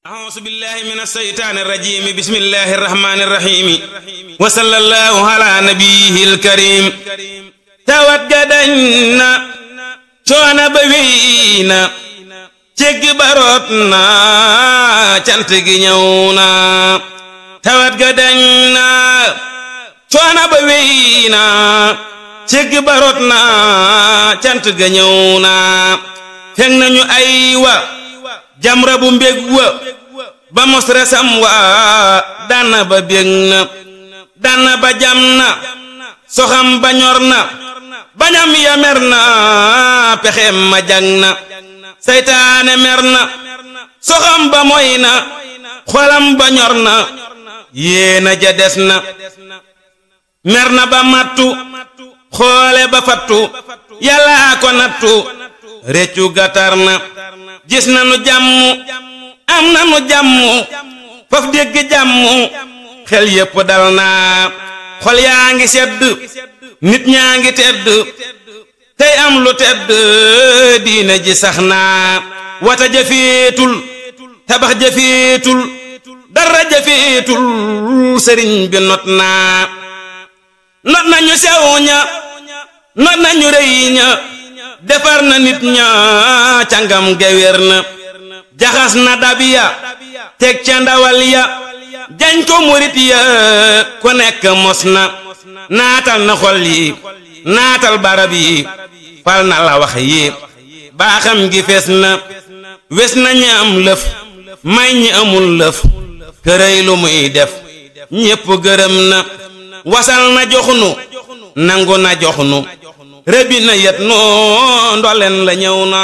أعوذ بالله من الشيطان الرجيم بسم الله الرحمن الرحيم وصلى الله على نبيه الكريم tawat ga dañ na coono ba wéy na céggi baroot na cant gi ñëw na tawat ga dañ na coono ba wéy na céggi baroot na cant ga ñëw na fekk nañu ay wa jamra bu mbég wa ba mos resam wa dana ba bég na dana ba jam na soxam ba ñor na bañam ya mer na pexem ma jang na seytaane mer na soxam ba moy na xolam ba ñor na yéena ja des na mer na ba mattu xoole ba fattu yàlla ko nattu réccu gatar na gis na nu jàmm am na nu jàmm faf dégg jàmm xel yépp dal na xol yaa ngi sedd nit ñaa ngi tedd tey am lu tedd diine ji sax na wata jafeetul tabax jafeetul dara jafeetul sëriñ bi not na not nañu sew ña not nañu rëy ña defar na nit ña cangam gewér na jaxas na dabiya teg ca ndawal ya jañ ko murit ya ku nekk mos na naatal na xol yi naatal barab yi fal na la wax yi baaxam gi fees na wes na ñi am lëf may ñi amul lëf kërëy lu muy def ñépp gërëm na wasal na joxnu nangu na joxnu rëbbi na yet noo ndoleen la ñëw na